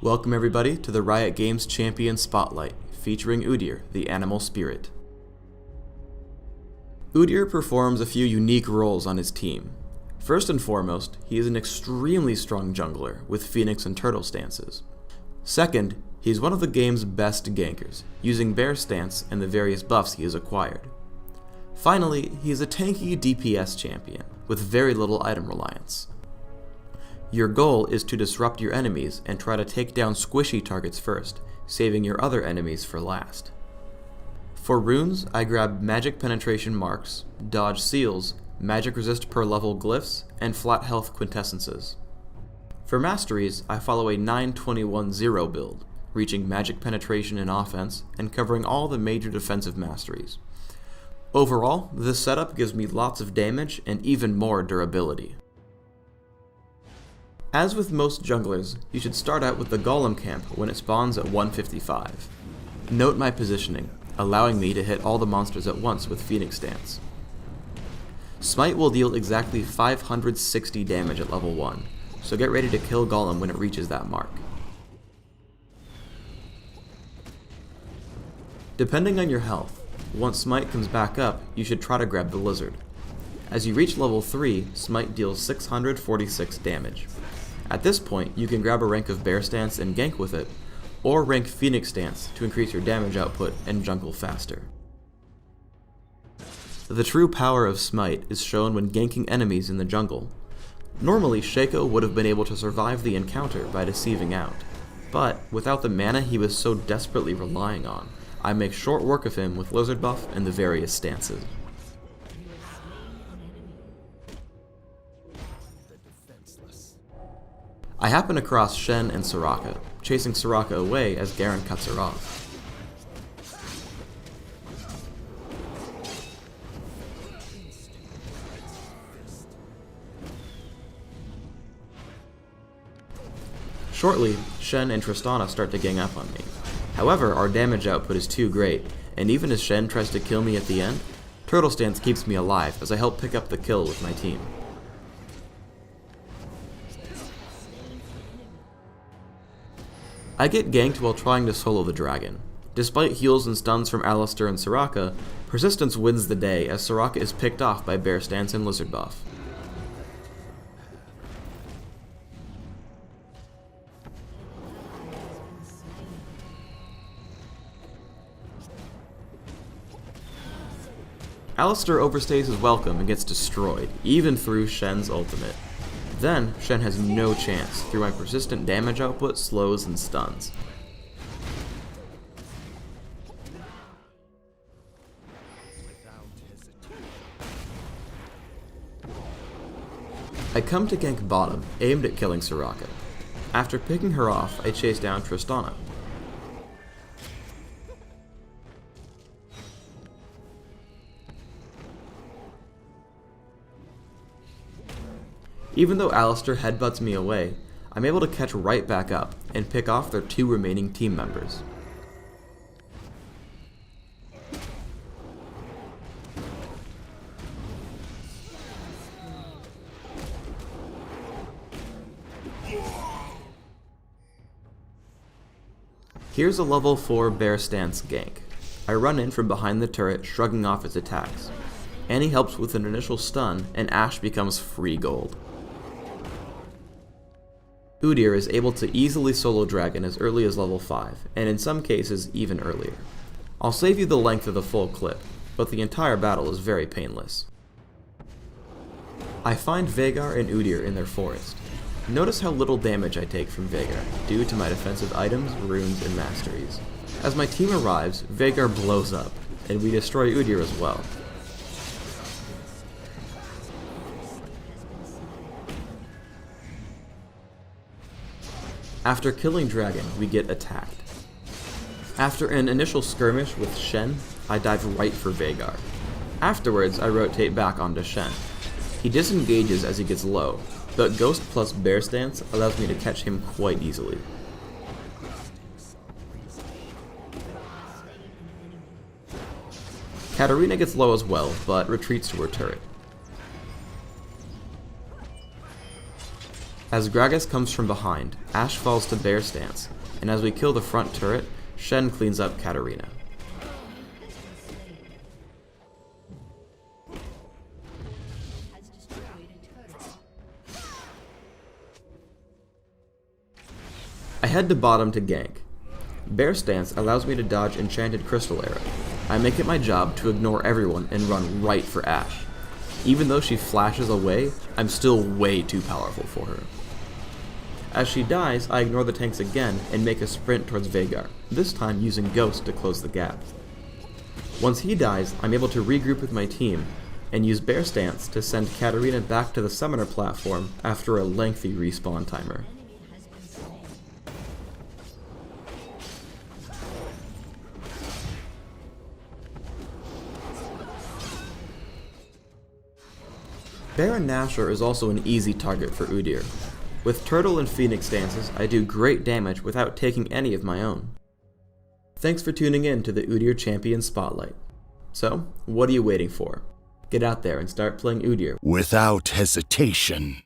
Welcome everybody to the Riot Games Champion Spotlight, featuring Udyr, the animal spirit. Udyr performs a few unique roles on his team. First and foremost, he is an extremely strong jungler with Phoenix and Turtle stances. Second, he is one of the game's best gankers, using Bear Stance and the various buffs he has acquired. Finally, he is a tanky DPS champion, with very little item reliance. Your goal is to disrupt your enemies and try to take down squishy targets first, saving your other enemies for last. For runes, I grab Magic Penetration Marks, Dodge Seals, Magic Resist per level glyphs, and Flat Health Quintessences. For masteries, I follow a 9-21-0 build, reaching Magic Penetration in offense and covering all the major defensive masteries. Overall, this setup gives me lots of damage and even more durability. As with most junglers, you should start out with the Golem camp when it spawns at 155. Note my positioning, allowing me to hit all the monsters at once with Phoenix Stance. Smite will deal exactly 560 damage at level 1, so get ready to kill Golem when it reaches that mark. Depending on your health, once Smite comes back up, you should try to grab the Lizard. As you reach level 3, Smite deals 646 damage. At this point, you can grab a rank of Bear Stance and gank with it, or rank Phoenix Stance to increase your damage output and jungle faster. The true power of Smite is shown when ganking enemies in the jungle. Normally, Shaco would have been able to survive the encounter by deceiving out, but without the mana he was so desperately relying on, I make short work of him with Lizard buff and the various stances. I happen across Shen and Soraka, chasing Soraka away as Garen cuts her off. Shortly, Shen and Tristana start to gang up on me. However, our damage output is too great, and even as Shen tries to kill me at the end, Turtle Stance keeps me alive as I help pick up the kill with my team. I get ganked while trying to solo the dragon. Despite heals and stuns from Alistar and Soraka, Persistence wins the day as Soraka is picked off by Bear Stance and Lizard buff. Alistar overstays his welcome and gets destroyed, even through Shen's ultimate. Then, Shen has no chance through my persistent damage output, slows, and stuns. I come to gank bottom, aimed at killing Soraka. After picking her off, I chase down Tristana. Even though Alistar headbutts me away, I'm able to catch right back up and pick off their 2 remaining team members. Here's a level 4 Bear Stance gank. I run in from behind the turret, shrugging off its attacks. Annie helps with an initial stun, and Ashe becomes free gold. Udyr is able to easily solo Dragon as early as level 5, and in some cases even earlier. I'll save you the length of the full clip, but the entire battle is very painless. I find Veigar and Udyr in their forest. Notice how little damage I take from Veigar, due to my defensive items, runes, and masteries. As my team arrives, Veigar blows up, and we destroy Udyr as well. After killing Dragon, we get attacked. After an initial skirmish with Shen, I dive right for Veigar. Afterwards, I rotate back onto Shen. He disengages as he gets low, but Ghost plus Bear Stance allows me to catch him quite easily. Katarina gets low as well, but retreats to her turret. As Gragas comes from behind, Ashe falls to bear stance, and as we kill the front turret, Shen cleans up Katarina. I head to bottom to gank. Bear stance allows me to dodge Enchanted Crystal Arrow. I make it my job to ignore everyone and run right for Ashe. Even though she flashes away, I'm still way too powerful for her. As she dies, I ignore the tanks again and make a sprint towards Veigar, this time using Ghost to close the gap. Once he dies, I'm able to regroup with my team and use Bear Stance to send Katarina back to the summoner platform after a lengthy respawn timer. Baron Nashor is also an easy target for Udyr. With Turtle and Phoenix stances, I do great damage without taking any of my own. Thanks for tuning in to the Udyr Champion Spotlight. So, what are you waiting for? Get out there and start playing Udyr without hesitation.